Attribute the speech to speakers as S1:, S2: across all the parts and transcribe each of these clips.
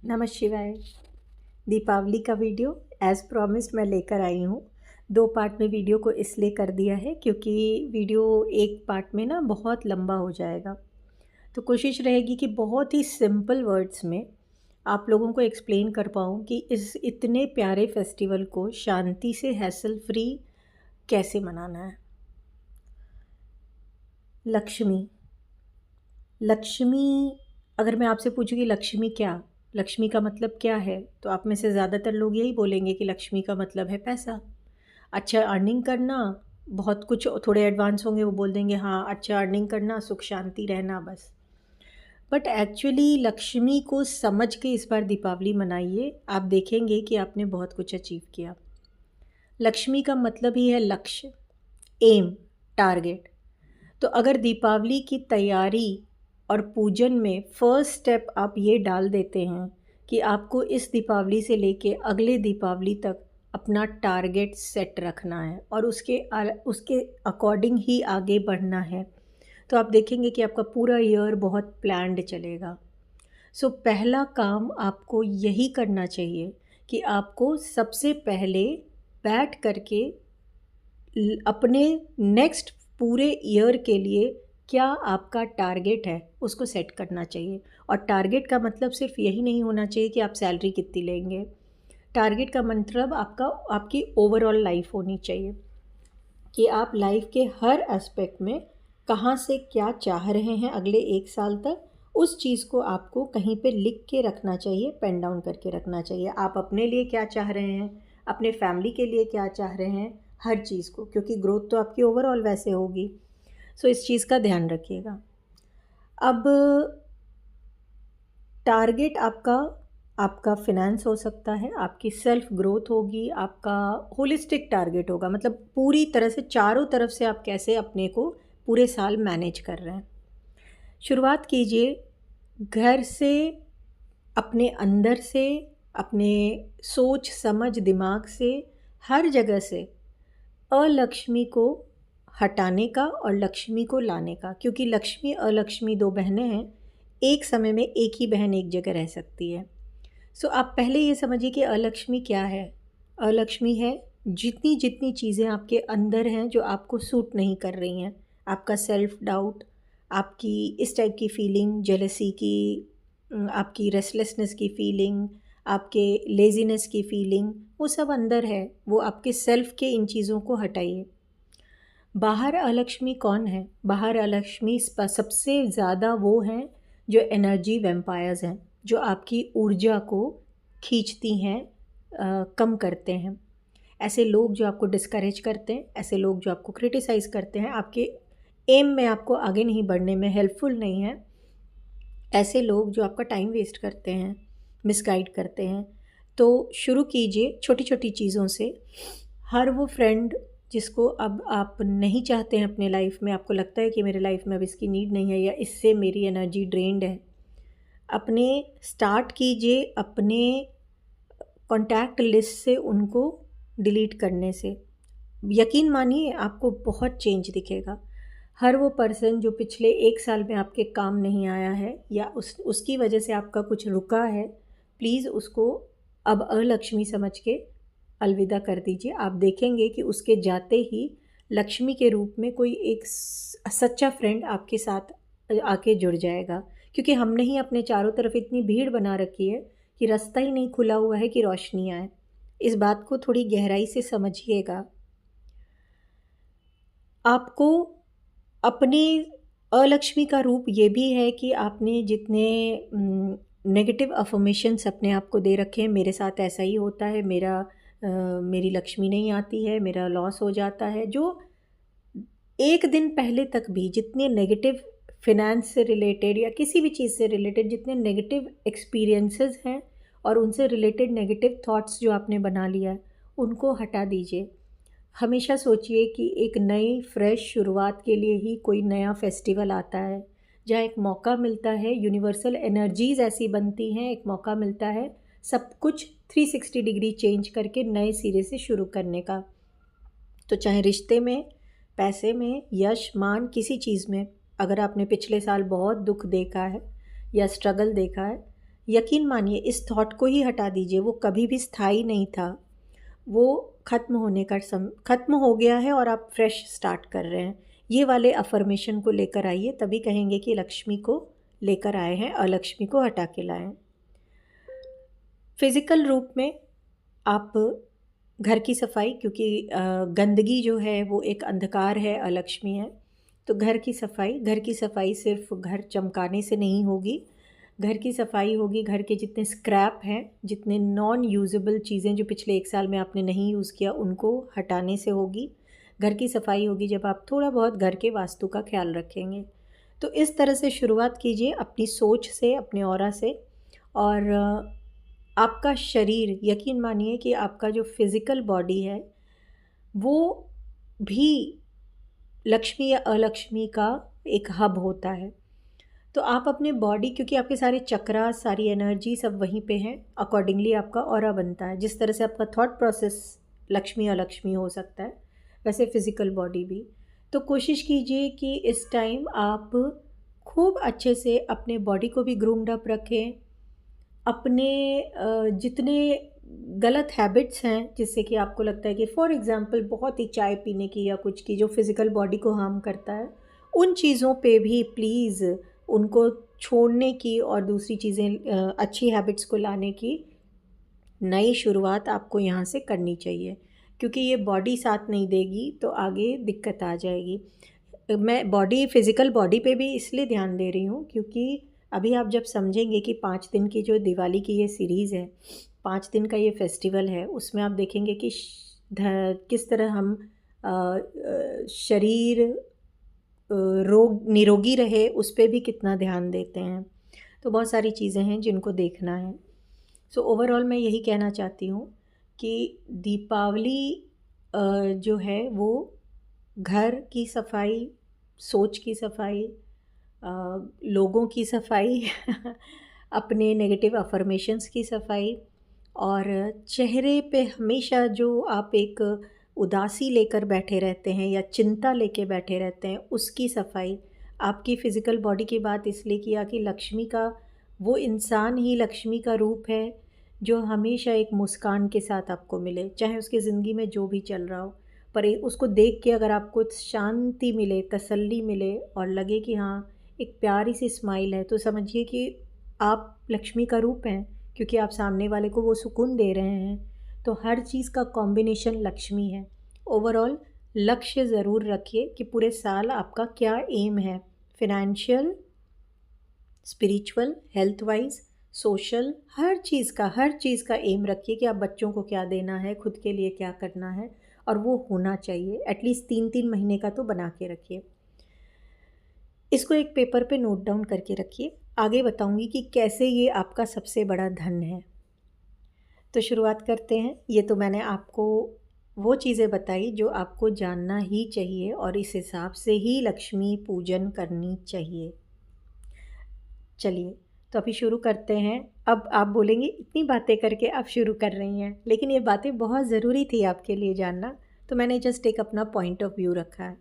S1: नमः शिवाय। दीपावली का वीडियो एज़ प्रॉमिस्ड मैं लेकर आई हूँ। 2 पार्ट में वीडियो को इसलिए कर दिया है क्योंकि वीडियो एक पार्ट में ना बहुत लंबा हो जाएगा। तो कोशिश रहेगी कि बहुत ही सिंपल वर्ड्स में आप लोगों को एक्सप्लेन कर पाऊँ कि इस इतने प्यारे फेस्टिवल को शांति से हैसल फ्री कैसे मनाना है। लक्ष्मी। लक्ष्मी, अगर मैं आपसे पूछूँ कि लक्ष्मी क्या? लक्ष्मी का मतलब क्या है? तो आप में से ज़्यादातर लोग यही बोलेंगे कि लक्ष्मी का मतलब है पैसा। अच्छा अर्निंग करना, बहुत कुछ थोड़े एडवांस होंगे वो बोल देंगे हाँ अच्छा अर्निंग करना, सुख शांति रहना बस। बट एक्चुअली लक्ष्मी को समझ के इस बार दीपावली मनाइए, आप देखेंगे कि आपने बहुत कुछ अचीव किया। लक्ष्मी का मतलब ही है लक्ष्य, एम, टारगेट। तो अगर दीपावली की तैयारी और पूजन में फर्स्ट स्टेप आप ये डाल देते हैं कि आपको इस दीपावली से लेके अगले दीपावली तक अपना टारगेट सेट रखना है और उसके अकॉर्डिंग ही आगे बढ़ना है, तो आप देखेंगे कि आपका पूरा ईयर बहुत प्लान्ड चलेगा। सो पहला काम आपको यही करना चाहिए कि आपको सबसे पहले बैठ करके अपने नेक्स्ट पूरे ईयर के लिए क्या आपका टारगेट है उसको सेट करना चाहिए। और टारगेट का मतलब सिर्फ यही नहीं होना चाहिए कि आप सैलरी कितनी लेंगे। टारगेट का मतलब आपकी ओवरऑल लाइफ होनी चाहिए कि आप लाइफ के हर एस्पेक्ट में कहाँ से क्या चाह रहे हैं अगले 1 साल तक, उस चीज़ को आपको कहीं पे लिख के रखना चाहिए, पेन डाउन करके रखना चाहिए। आप अपने लिए क्या चाह रहे हैं, अपने फैमिली के लिए क्या चाह रहे हैं, हर चीज़ को, क्योंकि ग्रोथ तो आपकी ओवरऑल वैसे होगी। सो इस चीज़ का ध्यान रखिएगा। अब टारगेट आपका फिनेंस हो सकता है, आपकी सेल्फ ग्रोथ होगी, आपका होलिस्टिक टारगेट होगा, मतलब पूरी तरह से चारों तरफ से आप कैसे अपने को पूरे साल मैनेज कर रहे हैं। शुरुआत कीजिए घर से, अपने अंदर से, अपने सोच समझ दिमाग से, हर जगह से अलक्ष्मी को हटाने का और लक्ष्मी को लाने का, क्योंकि लक्ष्मी अलक्ष्मी 2 बहनें हैं, एक समय में एक ही बहन एक जगह रह सकती है। सो आप पहले ये समझिए कि अलक्ष्मी क्या है। अलक्ष्मी है जितनी जितनी चीज़ें आपके अंदर हैं जो आपको सूट नहीं कर रही हैं, आपका सेल्फ डाउट, आपकी इस टाइप की फीलिंग, जेलसी की, आपकी रेस्टलेसनेस की फीलिंग, आपके लेज़ीनेस की फीलिंग, वो सब अंदर है, वो आपके सेल्फ के इन चीज़ों को हटाइए। बाहर अलक्ष्मी कौन है? बाहर अलक्ष्मी सबसे ज़्यादा वो हैं जो एनर्जी वैम्पायर्स हैं, जो आपकी ऊर्जा को खींचती हैं, कम करते हैं। ऐसे लोग जो आपको डिस्करेज करते हैं, ऐसे लोग जो आपको क्रिटिसाइज़ करते हैं, आपके एम में आपको आगे नहीं बढ़ने में हेल्पफुल नहीं है, ऐसे लोग जो आपका टाइम वेस्ट करते हैं, मिसगाइड करते हैं। तो शुरू कीजिए छोटी छोटी चीज़ों से। हर वो फ्रेंड जिसको अब आप नहीं चाहते हैं अपने लाइफ में, आपको लगता है कि मेरे लाइफ में अब इसकी नीड नहीं है या इससे मेरी एनर्जी ड्रेन्ड है, अपने स्टार्ट कीजिए अपने कॉन्टैक्ट लिस्ट से उनको डिलीट करने से। यकीन मानिए आपको बहुत चेंज दिखेगा। हर वो पर्सन जो पिछले 1 साल में आपके काम नहीं आया है या उसकी वजह से आपका कुछ रुका है, प्लीज़ उसको अब अलक्ष्मी समझ के अलविदा कर दीजिए। आप देखेंगे कि उसके जाते ही लक्ष्मी के रूप में कोई एक सच्चा फ्रेंड आपके साथ आके जुड़ जाएगा, क्योंकि हमने ही अपने चारों तरफ इतनी भीड़ बना रखी है कि रास्ता ही नहीं खुला हुआ है कि रोशनी आए। इस बात को थोड़ी गहराई से समझिएगा। आपको अपनी अलक्ष्मी का रूप ये भी है कि आपने जितने नेगेटिव अफर्मेशंस अपने आप को दे रखे हैं, मेरे साथ ऐसा ही होता है, मेरी लक्ष्मी नहीं आती है, मेरा लॉस हो जाता है, जो एक दिन पहले तक भी जितने नेगेटिव फिनेंस से रिलेटेड या किसी भी चीज़ से रिलेटेड जितने नेगेटिव एक्सपीरियंसेस हैं और उनसे रिलेटेड नेगेटिव थॉट्स जो आपने बना लिया है, उनको हटा दीजिए। हमेशा सोचिए कि एक नई फ्रेश शुरुआत के लिए ही कोई नया फेस्टिवल आता है, जहाँ एक मौका मिलता है, यूनिवर्सल एनर्जीज़ ऐसी बनती हैं, एक मौका मिलता है सब कुछ 360 डिग्री चेंज करके नए सिरे से शुरू करने का। तो चाहे रिश्ते में, पैसे में, यश मान, किसी चीज़ में, अगर आपने पिछले साल बहुत दुख देखा है या स्ट्रगल देखा है, यकीन मानिए इस थॉट को ही हटा दीजिए, वो कभी भी स्थायी नहीं था, वो ख़त्म हो गया है और आप फ्रेश स्टार्ट कर रहे हैं। ये वाले अफर्मेशन को लेकर आइए, तभी कहेंगे कि लक्ष्मी को लेकर आए हैं, अलक्ष्मी को हटा के लाए हैं। फिज़िकल रूप में आप घर की सफाई, क्योंकि गंदगी जो है वो एक अंधकार है, अलक्ष्मी है, तो घर की सफाई सिर्फ घर चमकाने से नहीं होगी। घर की सफाई होगी, घर के जितने स्क्रैप हैं, जितने नॉन यूजेबल चीज़ें जो पिछले 1 साल में आपने नहीं यूज़ किया, उनको हटाने से होगी। घर की सफाई होगी जब आप थोड़ा बहुत घर के वास्तु का ख्याल रखेंगे। तो इस तरह से शुरुआत कीजिए अपनी सोच से, अपने ऑरा से। और आपका शरीर, यकीन मानिए कि आपका जो फिज़िकल बॉडी है वो भी लक्ष्मी या अलक्ष्मी का एक हब होता है। तो आप अपने बॉडी, क्योंकि आपके सारे चक्रा, सारी एनर्जी सब वहीं पे हैं, अकॉर्डिंगली आपका ऑरा बनता है। जिस तरह से आपका थॉट प्रोसेस लक्ष्मी अलक्ष्मी हो सकता है, वैसे फिज़िकल बॉडी भी। तो कोशिश कीजिए कि इस टाइम आप खूब अच्छे से अपने बॉडी को भी ग्रूम्ड अप रखें। अपने जितने गलत हैबिट्स हैं जिससे कि आपको लगता है कि फॉर एग्ज़ाम्पल बहुत ही चाय पीने की या कुछ की जो फिज़िकल बॉडी को हार्म करता है, उन चीज़ों पे भी प्लीज़ उनको छोड़ने की और दूसरी चीज़ें, अच्छी हैबिट्स को लाने की नई शुरुआत आपको यहाँ से करनी चाहिए, क्योंकि ये बॉडी साथ नहीं देगी तो आगे दिक्कत आ जाएगी। मैं फिज़िकल बॉडी पे भी इसलिए ध्यान दे रही हूँ क्योंकि अभी आप जब समझेंगे कि 5 दिन की जो दिवाली की ये सीरीज़ है, 5 दिन का ये फेस्टिवल है, उसमें आप देखेंगे कि किस तरह हम शरीर निरोगी रहे उस पे भी कितना ध्यान देते हैं। तो बहुत सारी चीज़ें हैं जिनको देखना है। सो ओवरऑल मैं यही कहना चाहती हूँ कि दीपावली जो है वो घर की सफाई, सोच की सफाई, लोगों की सफाई अपने नेगेटिव अफर्मेशंस की सफाई, और चेहरे पे हमेशा जो आप एक उदासी लेकर बैठे रहते हैं या चिंता लेके बैठे रहते हैं, उसकी सफाई। आपकी फ़िज़िकल बॉडी की बात इसलिए किया कि लक्ष्मी का वो इंसान ही लक्ष्मी का रूप है जो हमेशा एक मुस्कान के साथ आपको मिले, चाहे उसकी ज़िंदगी में जो भी चल रहा हो। पर उसको देख के अगर आपको शांति मिले, तसल्ली मिले और लगे कि हाँ एक प्यारी सी स्माइल है, तो समझिए कि आप लक्ष्मी का रूप हैं, क्योंकि आप सामने वाले को वो सुकून दे रहे हैं। तो हर चीज़ का कॉम्बिनेशन लक्ष्मी है। ओवरऑल लक्ष्य ज़रूर रखिए कि पूरे साल आपका क्या एम है, financial, spiritual, health wise, social, हर चीज़ का एम रखिए कि आप बच्चों को क्या देना है, खुद के लिए क्या करना है, और वो होना चाहिए। एटलीस्ट 3-3 महीने का तो बना के रखिए। इसको एक पेपर पे नोट डाउन करके रखिए। आगे बताऊंगी कि कैसे ये आपका सबसे बड़ा धन है। तो शुरुआत करते हैं। ये तो मैंने आपको वो चीज़ें बताई जो आपको जानना ही चाहिए और इस हिसाब से ही लक्ष्मी पूजन करनी चाहिए। चलिए तो अभी शुरू करते हैं। अब आप बोलेंगे इतनी बातें करके आप शुरू कर रही हैं, लेकिन ये बातें बहुत ज़रूरी थी आपके लिए जानना, तो मैंने जस्ट एक अपना पॉइंट ऑफ व्यू रखा है।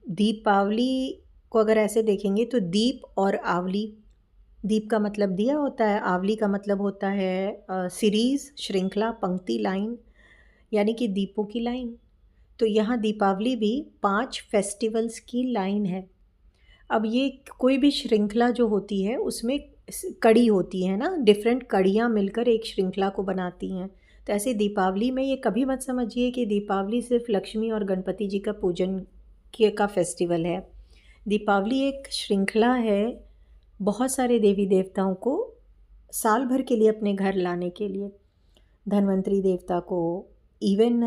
S1: दीपावली को अगर ऐसे देखेंगे तो दीप और आवली, दीप का मतलब दिया होता है, आवली का मतलब होता है सीरीज़, श्रृंखला, पंक्ति, लाइन, यानी कि दीपों की लाइन। तो यहाँ दीपावली भी 5 फेस्टिवल्स की लाइन है। अब ये कोई भी श्रृंखला जो होती है उसमें कड़ी होती है ना, डिफरेंट कड़ियाँ मिलकर एक श्रृंखला को बनाती हैं। तो ऐसे दीपावली में ये कभी मत समझिए कि दीपावली सिर्फ लक्ष्मी और गणपति जी का पूजन का फेस्टिवल है। दीपावली एक श्रृंखला है बहुत सारे देवी देवताओं को साल भर के लिए अपने घर लाने के लिए। धन्वंतरी देवता को, इवन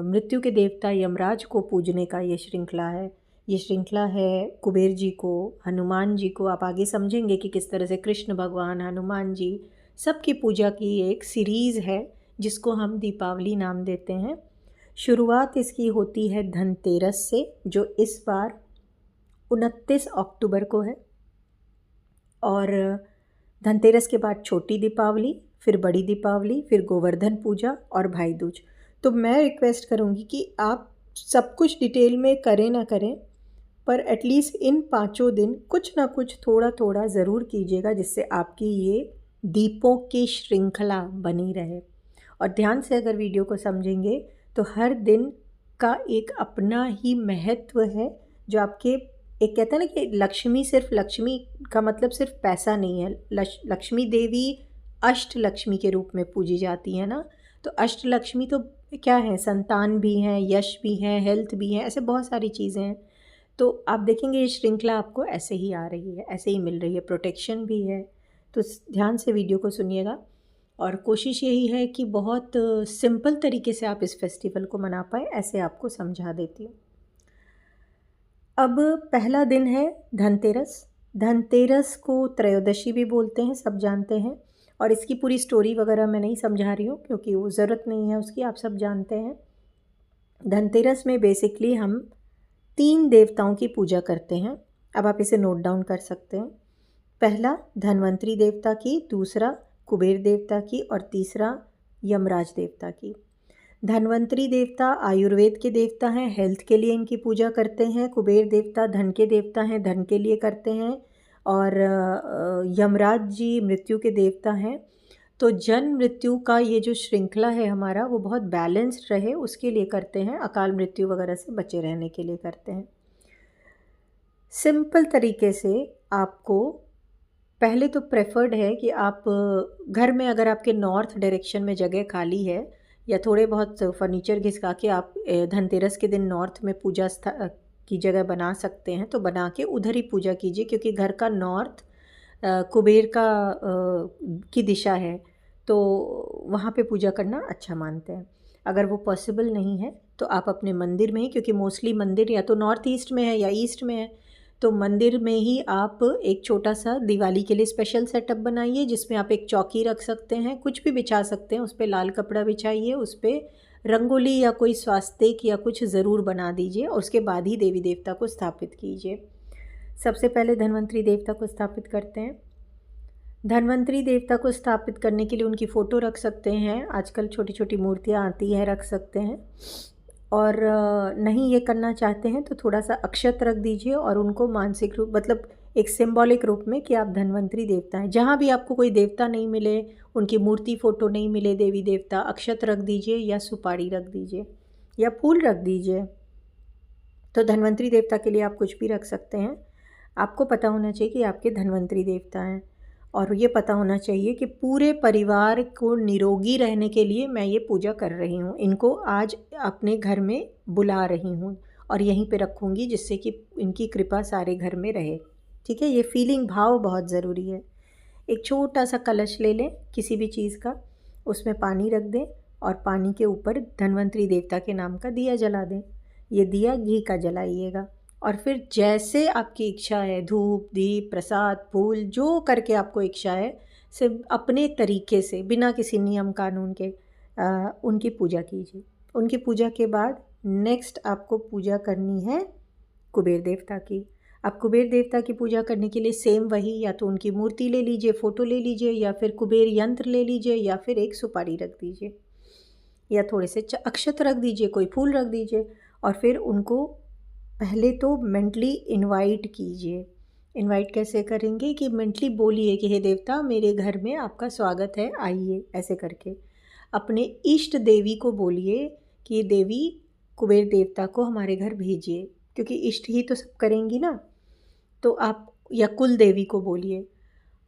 S1: मृत्यु के देवता यमराज को पूजने का ये श्रृंखला है। ये श्रृंखला है कुबेर जी को, हनुमान जी को। आप आगे समझेंगे कि किस तरह से कृष्ण भगवान, हनुमान जी, सबकी पूजा की एक सीरीज़ है जिसको हम दीपावली नाम देते हैं। शुरुआत इसकी होती है धनतेरस से, जो इस बार 29 अक्टूबर को है। और धनतेरस के बाद छोटी दीपावली, फिर बड़ी दीपावली, फिर गोवर्धन पूजा और भाई दूज। तो मैं रिक्वेस्ट करूँगी कि आप सब कुछ डिटेल में करें ना करें, पर एटलीस्ट इन 5 दिन कुछ ना कुछ थोड़ा थोड़ा ज़रूर कीजिएगा, जिससे आपकी ये दीपों की श्रृंखला बनी रहे। और ध्यान से अगर वीडियो को समझेंगे तो हर दिन का एक अपना ही महत्व है, जो आपके, एक कहते हैं ना कि लक्ष्मी, सिर्फ लक्ष्मी का मतलब सिर्फ पैसा नहीं है। लक्ष्मी देवी अष्ट लक्ष्मी के रूप में पूजी जाती है ना। तो अष्ट लक्ष्मी तो क्या है, संतान भी हैं, यश भी हैं, हेल्थ भी हैं, ऐसे बहुत सारी चीज़ें हैं। तो आप देखेंगे ये श्रृंखला आपको ऐसे ही आ रही है, ऐसे ही मिल रही है, प्रोटेक्शन भी है। तो ध्यान से वीडियो को सुनिएगा और कोशिश यही है कि बहुत सिंपल तरीके से आप इस फेस्टिवल को मना पाएँ, ऐसे आपको समझा देती हूँ। अब पहला दिन है धनतेरस। धनतेरस को त्रयोदशी भी बोलते हैं, सब जानते हैं। और इसकी पूरी स्टोरी वगैरह मैं नहीं समझा रही हूँ क्योंकि वो ज़रूरत नहीं है उसकी, आप सब जानते हैं। धनतेरस में बेसिकली हम 3 देवताओं की पूजा करते हैं। अब आप इसे नोट डाउन कर सकते हैं। पहला धन्वंतरी देवता की, दूसरा कुबेर देवता की और तीसरा यमराज देवता की। धन्वंतरी देवता आयुर्वेद के देवता हैं, हेल्थ के लिए इनकी पूजा करते हैं। कुबेर देवता धन के देवता हैं, धन के लिए करते हैं। और यमराज जी मृत्यु के देवता हैं। तो जन्म मृत्यु का ये जो श्रृंखला है हमारा, वो बहुत बैलेंस्ड रहे उसके लिए करते हैं, अकाल मृत्यु वगैरह से बचे रहने के लिए करते हैं। सिंपल तरीके से आपको पहले तो प्रेफर्ड है कि आप घर में, अगर आपके नॉर्थ डायरेक्शन में जगह खाली है या थोड़े बहुत फर्नीचर घिसका के आप धनतेरस के दिन नॉर्थ में पूजा की जगह बना सकते हैं, तो बना के उधर ही पूजा कीजिए, क्योंकि घर का नॉर्थ कुबेर का की दिशा है, तो वहाँ पे पूजा करना अच्छा मानते हैं। अगर वो पॉसिबल नहीं है तो आप अपने मंदिर में ही, क्योंकि मोस्टली मंदिर या तो नॉर्थ ईस्ट में है या ईस्ट में है, तो मंदिर में ही आप एक छोटा सा दिवाली के लिए स्पेशल सेटअप बनाइए, जिसमें आप एक चौकी रख सकते हैं, कुछ भी बिछा सकते हैं, उस पर लाल कपड़ा बिछाइए, उस पर रंगोली या कोई स्वास्तिक या कुछ ज़रूर बना दीजिए और उसके बाद ही देवी देवता को स्थापित कीजिए। सबसे पहले धन्वंतरी देवता को स्थापित करते हैं। धन्वंतरी देवता को स्थापित करने के लिए उनकी फ़ोटो रख सकते हैं, आजकल छोटी छोटी मूर्तियाँ आती हैं, रख सकते हैं। और नहीं ये करना चाहते हैं तो थोड़ा सा अक्षत रख दीजिए और उनको मानसिक रूप, मतलब एक सिंबॉलिक रूप में कि आप धन्वंतरी देवता हैं। जहाँ भी आपको कोई देवता नहीं मिले, उनकी मूर्ति फ़ोटो नहीं मिले, देवी देवता, अक्षत रख दीजिए या सुपारी रख दीजिए या फूल रख दीजिए। तो धन्वंतरी देवता के लिए आप कुछ भी रख सकते हैं। आपको पता होना चाहिए कि आपके धन्वंतरी देवता हैं, और ये पता होना चाहिए कि पूरे परिवार को निरोगी रहने के लिए मैं ये पूजा कर रही हूँ, इनको आज अपने घर में बुला रही हूँ और यहीं पे रखूँगी, जिससे कि इनकी कृपा सारे घर में रहे। ठीक है, ये फीलिंग, भाव बहुत ज़रूरी है। एक छोटा सा कलश ले लें किसी भी चीज़ का, उसमें पानी रख दें और पानी के ऊपर धन्वंतरी देवता के नाम का दिया जला दें। ये दिया घी का जलाइएगा और फिर जैसे आपकी इच्छा है, धूप, दीप, प्रसाद, फूल, जो करके आपको इच्छा है, सिर्फ अपने तरीके से, बिना किसी नियम कानून के उनकी पूजा कीजिए। उनकी पूजा के बाद नेक्स्ट आपको पूजा करनी है कुबेर देवता की। आप कुबेर देवता की पूजा करने के लिए सेम वही, या तो उनकी मूर्ति ले लीजिए, फ़ोटो ले लीजिए, या फिर कुबेर यंत्र ले लीजिए, या फिर एक सुपारी रख दीजिए या थोड़े से अक्षत रख दीजिए, कोई फूल रख दीजिए। और फिर उनको पहले तो मेंटली इनवाइट कीजिए। इनवाइट कैसे करेंगे कि मेंटली बोलिए कि हे देवता, मेरे घर में आपका स्वागत है, आइए, ऐसे करके। अपने इष्ट देवी को बोलिए कि देवी, कुबेर देवता को हमारे घर भेजिए, क्योंकि इष्ट ही तो सब करेंगी ना। तो आप, या कुल देवी को बोलिए,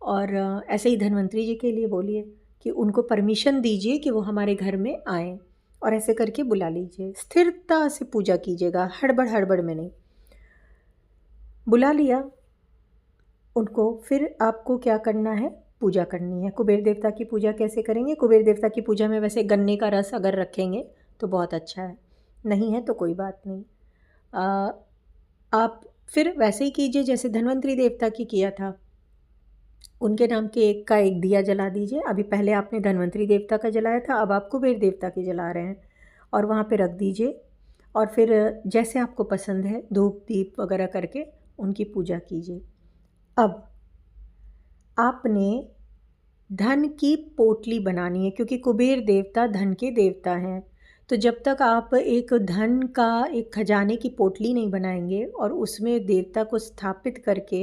S1: और ऐसे ही धन्वंतरी जी के लिए बोलिए कि उनको परमिशन दीजिए कि वो हमारे घर में आएँ, और ऐसे करके बुला लीजिए। स्थिरता से पूजा कीजिएगा, हड़बड़ हड़बड़ में नहीं। बुला लिया उनको, फिर आपको क्या करना है, पूजा करनी है। कुबेर देवता की पूजा कैसे करेंगे? कुबेर देवता की पूजा में वैसे गन्ने का रस अगर रखेंगे तो बहुत अच्छा है, नहीं है तो कोई बात नहीं। आप फिर वैसे ही कीजिए जैसे धन्वंतरी देवता की किया था। उनके नाम के एक दिया जला दीजिए। अभी पहले आपने धन्वंतरी देवता का जलाया था, अब आप कुबेर देवता की जला रहे हैं, और वहाँ पे रख दीजिए। और फिर जैसे आपको पसंद है धूप दीप वगैरह करके उनकी पूजा कीजिए। अब आपने धन की पोटली बनानी है, क्योंकि कुबेर देवता धन के देवता हैं। तो तो जब तक आप एक धन का एक खजाने की पोटली नहीं बनाएंगे और उसमें देवता को स्थापित करके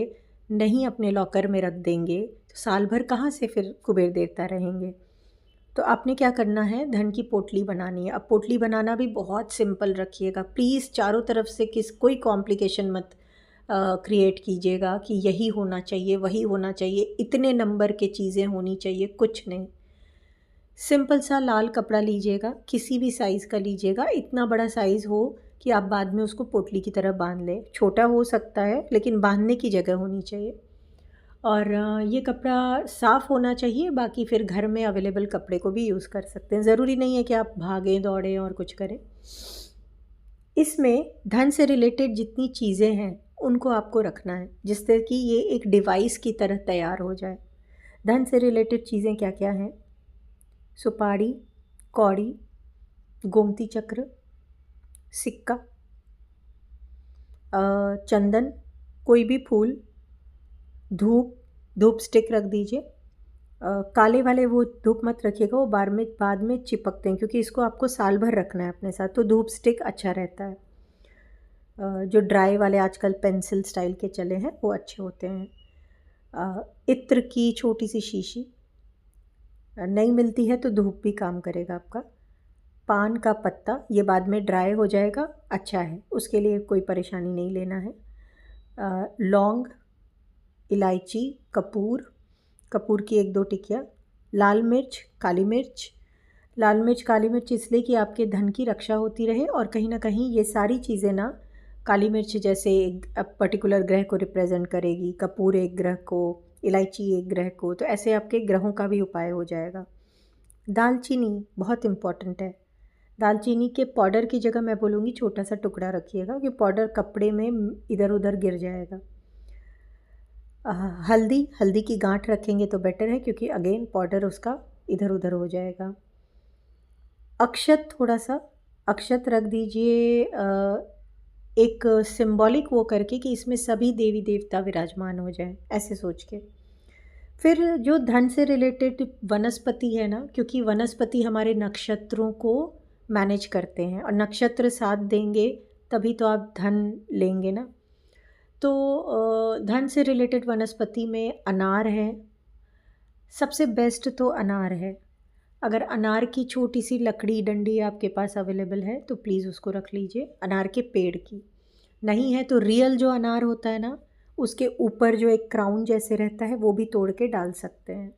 S1: नहीं अपने लॉकर में रख देंगे, तो साल भर कहाँ से फिर कुबेर देवता रहेंगे। तो आपने क्या करना है, धन की पोटली बनानी है। अब पोटली बनाना भी बहुत सिंपल रखिएगा प्लीज़, चारों तरफ से कोई कॉम्प्लिकेशन मत क्रिएट कीजिएगा कि यही होना चाहिए, वही होना चाहिए, इतने नंबर के चीज़ें होनी चाहिए, कुछ नहीं। सिंपल सा लाल कपड़ा लीजिएगा, किसी भी साइज़ का लीजिएगा, इतना बड़ा साइज़ हो कि आप बाद में उसको पोटली की तरह बांध लें। छोटा हो सकता है लेकिन बांधने की जगह होनी चाहिए। और ये कपड़ा साफ़ होना चाहिए, बाकी फिर घर में अवेलेबल कपड़े को भी यूज़ कर सकते हैं, ज़रूरी नहीं है कि आप भागें दौड़ें और कुछ करें। इसमें धन से रिलेटेड जितनी चीज़ें हैं उनको आपको रखना है, जिससे कि ये एक डिवाइस की तरह तैयार हो जाए। धन से रिलेटेड चीज़ें क्या क्या हैं? सुपारी, कौड़ी, गोमती चक्र, सिक्का, चंदन, कोई भी फूल, धूप स्टिक रख दीजिए। काले वाले वो धूप मत रखिएगा, वो बाद में चिपकते हैं, क्योंकि इसको आपको साल भर रखना है अपने साथ, तो धूप स्टिक अच्छा रहता है। जो ड्राई वाले आजकल पेंसिल स्टाइल के चले हैं वो अच्छे होते हैं। इत्र की छोटी सी शीशी, नहीं मिलती है तो धूप भी काम करेगा आपका। पान का पत्ता, ये बाद में ड्राई हो जाएगा, अच्छा है, उसके लिए कोई परेशानी नहीं लेना है। लौंग, इलायची, कपूर की 1-2 टिकिया, लाल मिर्च, काली मिर्च। लाल मिर्च काली मिर्च इसलिए कि आपके धन की रक्षा होती रहे, और कहीं ना कहीं ये सारी चीज़ें ना, काली मिर्च जैसे एक पर्टिकुलर ग्रह को रिप्रेजेंट करेगी, कपूर एक ग्रह को, इलायची एक ग्रह को, तो ऐसे आपके ग्रहों का भी उपाय हो जाएगा। दालचीनी बहुत इम्पॉर्टेंट है। दालचीनी के पाउडर की जगह मैं बोलूँगी छोटा सा टुकड़ा रखिएगा, कि पाउडर कपड़े में इधर उधर गिर जाएगा। हल्दी की गांठ रखेंगे तो बेटर है, क्योंकि अगेन पाउडर उसका इधर उधर हो जाएगा। अक्षत, थोड़ा सा अक्षत रख दीजिए, एक सिंबॉलिक वो करके कि इसमें सभी देवी देवता विराजमान हो जाए, ऐसे सोच के। फिर जो धन से रिलेटेड वनस्पति है ना, क्योंकि वनस्पति हमारे नक्षत्रों को मैनेज करते हैं, और नक्षत्र साथ देंगे तभी तो आप धन लेंगे ना। तो धन से रिलेटेड वनस्पति में अनार है, सबसे बेस्ट तो अनार है। अगर अनार की छोटी सी लकड़ी डंडी आपके पास अवेलेबल है तो प्लीज़ उसको रख लीजिए, अनार के पेड़ की। नहीं है तो रियल जो अनार होता है ना, उसके ऊपर जो एक क्राउन जैसे रहता है वो भी तोड़ के डाल सकते हैं।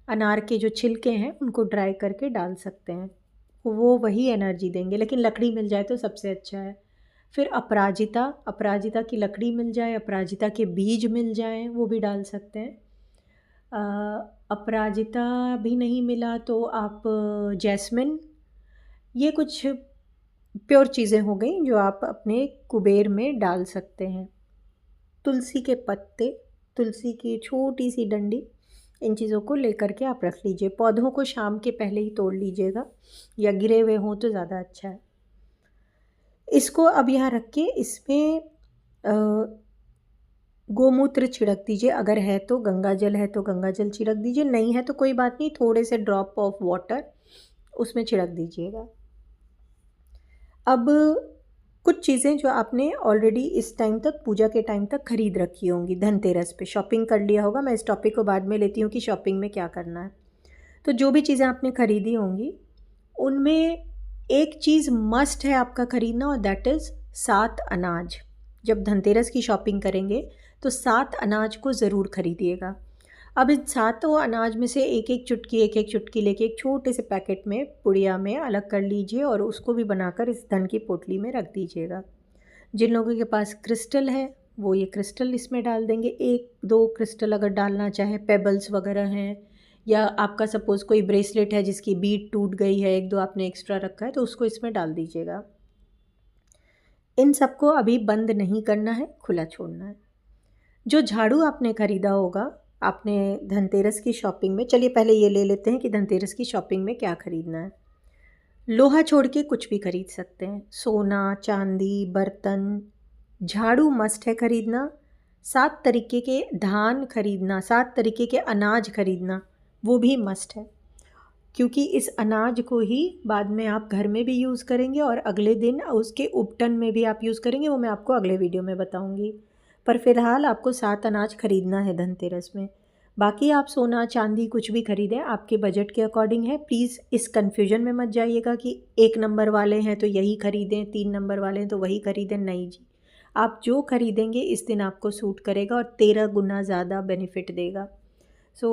S1: अनार के जो छिलके हैं उनको ड्राई करके डाल सकते हैं, वो वही एनर्जी देंगे, लेकिन लकड़ी मिल जाए तो सबसे अच्छा है। फिर अपराजिता की लकड़ी मिल जाए, अपराजिता के बीज मिल जाएं, वो भी डाल सकते हैं। अपराजिता भी नहीं मिला तो आप जैस्मिन, ये कुछ प्योर चीज़ें हो गई जो आप अपने कुबेर में डाल सकते हैं। तुलसी के पत्ते, तुलसी की छोटी सी डंडी, इन चीज़ों को लेकर के आप रख लीजिए। पौधों को शाम के पहले ही तोड़ लीजिएगा, या गिरे हुए हों तो ज़्यादा अच्छा है। इसको अब यहाँ रख के इसमें गोमूत्र छिड़क दीजिए, अगर है तो गंगा जल है तो गंगा जल छिड़क दीजिए, नहीं है तो कोई बात नहीं, थोड़े से ड्रॉप ऑफ वाटर उसमें छिड़क दीजिएगा। अब कुछ चीज़ें जो आपने ऑलरेडी इस टाइम तक, पूजा के टाइम तक खरीद रखी होंगी, धनतेरस पे शॉपिंग कर लिया होगा, मैं इस टॉपिक को बाद में लेती हूँ कि शॉपिंग में क्या करना है। तो जो भी चीज़ें आपने खरीदी होंगी उनमें एक चीज़ मस्ट है आपका खरीदना, और दैट इज़ 7 अनाज। जब धनतेरस की शॉपिंग करेंगे तो 7 अनाज को ज़रूर खरीदिएगा। अब इन 7 अनाज में से एक एक चुटकी लेके एक छोटे से पैकेट में, पुड़िया में अलग कर लीजिए, और उसको भी बनाकर इस धन की पोटली में रख दीजिएगा। जिन लोगों के पास क्रिस्टल है वो ये क्रिस्टल इसमें डाल देंगे, 1-2 क्रिस्टल अगर डालना चाहे, पेबल्स वगैरह हैं, या आपका सपोज़ कोई ब्रेसलेट है जिसकी बीड टूट गई है, 1-2 आपने एक्स्ट्रा रखा है तो उसको इसमें डाल दीजिएगा। इन सबको अभी बंद नहीं करना है, खुला छोड़ना है। जो झाड़ू आपने ख़रीदा होगा आपने धनतेरस की शॉपिंग में, चलिए पहले ये ले लेते हैं कि धनतेरस की शॉपिंग में क्या ख़रीदना है। लोहा छोड़ के कुछ भी खरीद सकते हैं, सोना, चांदी, बर्तन। झाड़ू मस्ट है खरीदना। 7 तरीके के धान खरीदना, 7 तरीके के अनाज खरीदना, वो भी मस्ट है। क्योंकि इस अनाज को ही बाद में आप घर में भी यूज़ करेंगे और अगले दिन उसके उपटन में भी आप यूज़ करेंगे, वो मैं आपको अगले वीडियो में बताऊंगी। पर फ़िलहाल आपको 7 अनाज ख़रीदना है धनतेरस में। बाकी आप सोना चांदी कुछ भी ख़रीदें, आपके बजट के अकॉर्डिंग है। प्लीज़ इस कन्फ्यूजन में मत जाइएगा कि 1 नंबर वाले हैं तो यही ख़रीदें, 3 नंबर वाले हैं तो वही ख़रीदें। नहीं जी, आप जो ख़रीदेंगे इस दिन आपको सूट करेगा और 13 गुना ज़्यादा बेनिफिट देगा। सो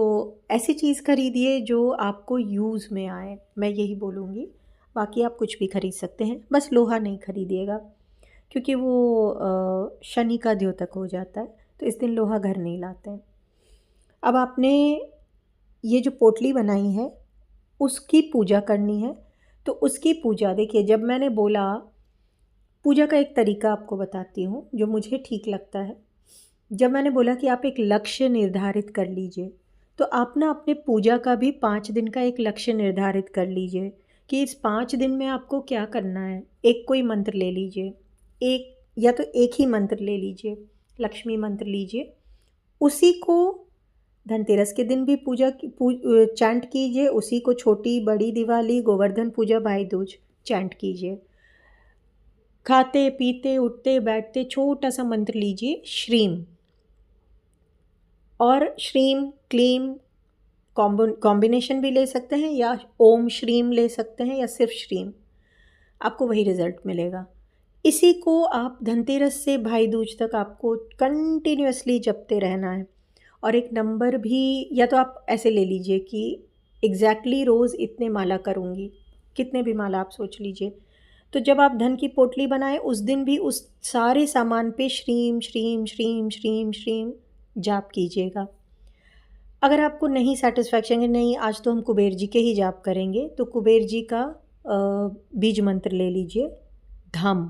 S1: ऐसी चीज़ ख़रीदिए जो आपको यूज़ में आए, मैं यही बोलूँगी। बाकी आप कुछ भी ख़रीद सकते हैं, बस लोहा नहीं ख़रीदिएगा क्योंकि वो शनि का द्योतक हो जाता है, तो इस दिन लोहा घर नहीं लाते हैं। अब आपने ये जो पोटली बनाई है उसकी पूजा करनी है, तो उसकी पूजा देखिए, जब मैंने बोला पूजा का एक तरीका आपको बताती हूँ जो मुझे ठीक लगता है। जब मैंने बोला कि आप एक लक्ष्य निर्धारित कर लीजिए, तो आप ना अपने पूजा का भी 5 दिन का एक लक्ष्य निर्धारित कर लीजिए कि इस 5 दिन में आपको क्या करना है। एक कोई मंत्र ले लीजिए, एक या तो एक ही मंत्र ले लीजिए, लक्ष्मी मंत्र लीजिए, उसी को धनतेरस के दिन भी चैंट कीजिए, उसी को छोटी बड़ी दिवाली, गोवर्धन पूजा, भाई दूज चैंट कीजिए। खाते पीते उठते बैठते छोटा सा मंत्र लीजिए, श्रीम। और श्रीम क्लीम कॉम्बिनेशन भी ले सकते हैं, या ओम श्रीम ले सकते हैं, या सिर्फ श्रीम, आपको वही रिज़ल्ट मिलेगा। इसी को आप धनतेरस से भाई दूज तक आपको कंटिन्यूसली जपते रहना है। और एक नंबर भी, या तो आप ऐसे ले लीजिए कि एग्जैक्टली रोज़ इतने माला करूँगी, कितने भी माला आप सोच लीजिए। तो जब आप धन की पोटली बनाएं उस दिन भी उस सारे सामान पे श्रीम श्रीम श्रीम श्रीम श्रीम जाप कीजिएगा। अगर आपको नहीं सेटिस्फैक्शन है, नहीं आज तो हम कुबेर जी के ही जाप करेंगे, तो कुबेर जी का बीज मंत्र ले लीजिए, धम।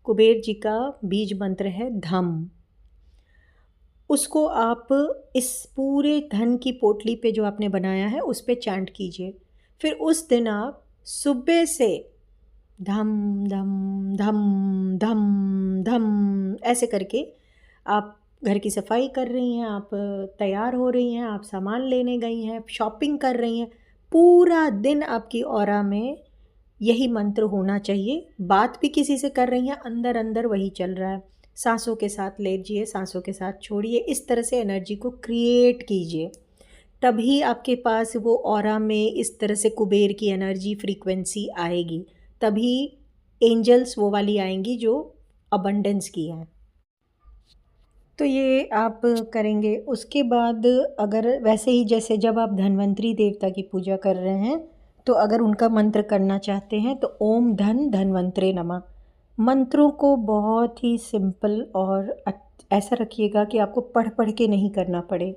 S1: कुबेर जी का बीज मंत्र है धम। उसको आप इस पूरे धन की पोटली पे जो आपने बनाया है उस पे चैंट कीजिए। फिर उस दिन आप सुबह से धम धम धम धम धम ऐसे करके आप घर की सफाई कर रही हैं, आप तैयार हो रही हैं, आप सामान लेने गई हैं, शॉपिंग कर रही हैं, पूरा दिन आपकी ऑरा में यही मंत्र होना चाहिए। बात भी किसी से कर रही हैं, अंदर अंदर वही चल रहा है। सांसों के साथ लीजिए, सांसों के साथ छोड़िए, इस तरह से एनर्जी को क्रिएट कीजिए। तभी आपके पास वो ऑरा में इस तरह से कुबेर की एनर्जी फ्रीक्वेंसी आएगी, तभी एंजल्स वो वाली आएंगी जो अबंडेंस की हैं। तो ये आप करेंगे। उसके बाद अगर वैसे ही जैसे जब आप धन्वंतरी देवता की पूजा कर रहे हैं, तो अगर उनका मंत्र करना चाहते हैं तो ओम धन धन्वंतरे नमः। मंत्रों को बहुत ही सिंपल और ऐसा रखिएगा कि आपको पढ़ पढ़ के नहीं करना पड़े,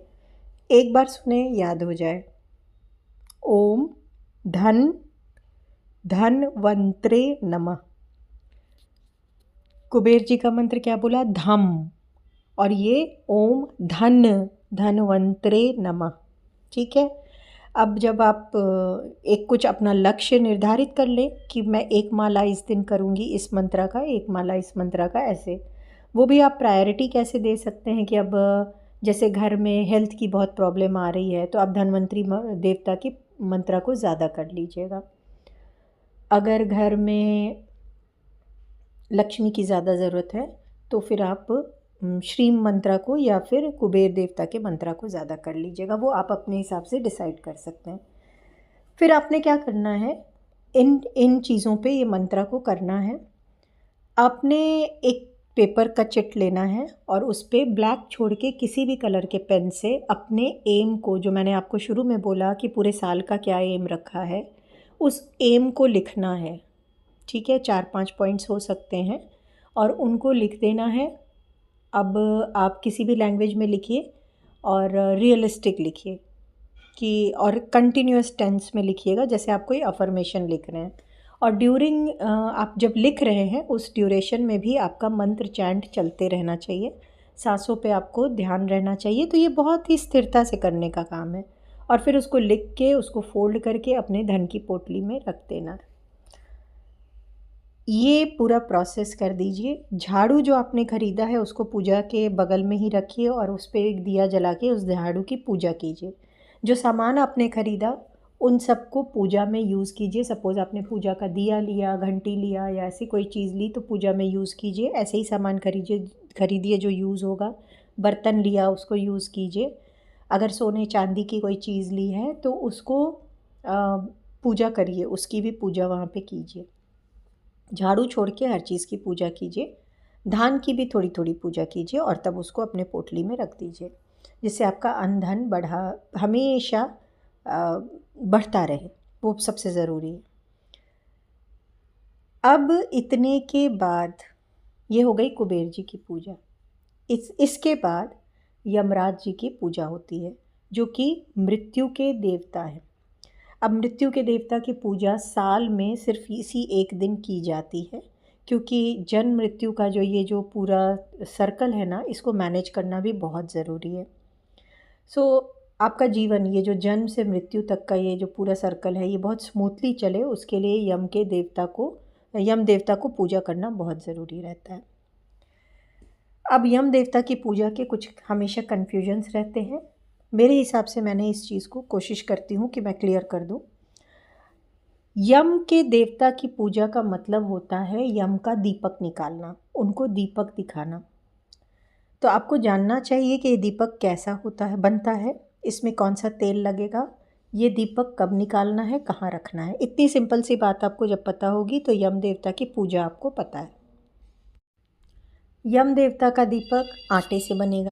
S1: एक बार सुने याद हो जाए। ओम धन धन्वंतरे नमः। कुबेर जी का मंत्र क्या बोला? धम। और ये ओम धन धन्वंतरे नमः। ठीक है। अब जब आप एक कुछ अपना लक्ष्य निर्धारित कर लें कि मैं एक माला इस दिन करूँगी इस मंत्रा का, एक माला इस मंत्रा का, ऐसे वो भी आप प्रायोरिटी कैसे दे सकते हैं कि अब जैसे घर में हेल्थ की बहुत प्रॉब्लम आ रही है तो आप धन्वंतरी देवता की मंत्रा को ज़्यादा कर लीजिएगा। अगर घर में लक्ष्मी की ज़्यादा ज़रूरत है तो फिर आप श्रीम मंत्रा को या फिर कुबेर देवता के मंत्रा को ज़्यादा कर लीजिएगा, वो आप अपने हिसाब से डिसाइड कर सकते हैं। फिर आपने क्या करना है, इन चीज़ों पे ये मंत्रा को करना है। आपने एक पेपर का चिट लेना है और उस पर ब्लैक छोड़ के किसी भी कलर के पेन से अपने एम को, जो मैंने आपको शुरू में बोला कि पूरे साल का क्या एम रखा है, उस एम को लिखना है। ठीक है, 4-5 पॉइंट्स हो सकते हैं और उनको लिख देना है। अब आप किसी भी लैंग्वेज में लिखिए और रियलिस्टिक लिखिए कि, और कंटिन्यूस टेंस में लिखिएगा जैसे आप कोई अफर्मेशन लिख रहे हैं। और ड्यूरिंग आप जब लिख रहे हैं उस ड्यूरेशन में भी आपका मंत्र चैंट चलते रहना चाहिए, सांसों पे आपको ध्यान रहना चाहिए। तो ये बहुत ही स्थिरता से करने का काम है। और फिर उसको लिख के उसको फोल्ड करके अपने धन की पोटली में रख देना है। ये पूरा प्रोसेस कर दीजिए। झाड़ू जो आपने ख़रीदा है उसको पूजा के बगल में ही रखिए और उस पर एक दिया जला के उस झाड़ू की पूजा कीजिए। जो सामान आपने ख़रीदा उन सबको पूजा में यूज़ कीजिए। सपोज़ आपने पूजा का दिया लिया, घंटी लिया या ऐसी कोई चीज़ ली तो पूजा में यूज़ कीजिए। ऐसे ही सामान खरीदिए जो यूज़ होगा। बर्तन लिया उसको यूज़ कीजिए। अगर सोने चांदी की कोई चीज़ ली है तो उसको पूजा करिए, उसकी भी पूजा वहाँ पे कीजिए। झाड़ू छोड़ के हर चीज़ की पूजा कीजिए। धान की भी थोड़ी थोड़ी पूजा कीजिए और तब उसको अपने पोटली में रख दीजिए, जिससे आपका अन्न धन हमेशा बढ़ता रहे। वो सबसे ज़रूरी है। अब इतने के बाद ये हो गई कुबेर जी की पूजा। इसके बाद यमराज जी की पूजा होती है, जो कि मृत्यु के देवता है। अब मृत्यु के देवता की पूजा साल में सिर्फ इसी एक दिन की जाती है, क्योंकि जन्म मृत्यु का ये जो पूरा सर्कल है ना, इसको मैनेज करना भी बहुत ज़रूरी है। आपका जीवन, ये जो जन्म से मृत्यु तक का ये जो पूरा सर्कल है, ये बहुत स्मूथली चले, उसके लिए यम देवता को पूजा करना बहुत ज़रूरी रहता है। अब यम देवता की पूजा के कुछ हमेशा कन्फ्यूजन्स रहते हैं। मेरे हिसाब से मैंने इस चीज़ को कोशिश करती हूँ कि मैं क्लियर कर दूँ। यम के देवता की पूजा का मतलब होता है यम का दीपक निकालना, उनको दीपक दिखाना। तो आपको जानना चाहिए कि ये दीपक कैसा बनता है, इसमें कौन सा तेल लगेगा, ये दीपक कब निकालना है, कहाँ रखना है। इतनी सिंपल सी बात आपको जब पता होगी तो यम देवता की पूजा आपको पता है। यम देवता का दीपक आटे से बनेगा।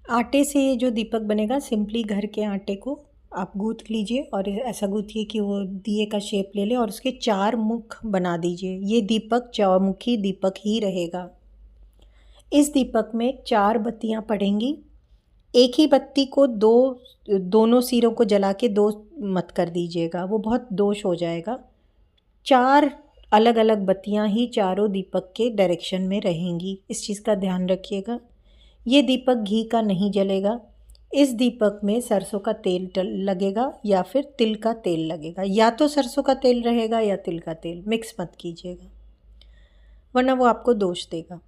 S1: आटे से ये जो दीपक बनेगा, सिंपली घर के आटे को आप गूँथ लीजिए और ऐसा गूँथिए कि वो दिए का शेप ले ले और उसके 4 मुख बना दीजिए। ये दीपक चौमुखी दीपक ही रहेगा। इस दीपक में 4 बत्तियाँ पड़ेंगी। एक ही बत्ती को दोनों सिरों को जला के 2 मत कर दीजिएगा, वो बहुत दोष हो जाएगा। 4 अलग अलग बत्तियाँ ही चारों दीपक के डायरेक्शन में रहेंगी, इस चीज़ का ध्यान रखिएगा। ये दीपक घी का नहीं जलेगा। इस दीपक में सरसों का तेल लगेगा या फिर तिल का तेल लगेगा। या तो सरसों का तेल रहेगा या तिल का तेल, मिक्स मत कीजिएगा वरना वो आपको दोष देगा।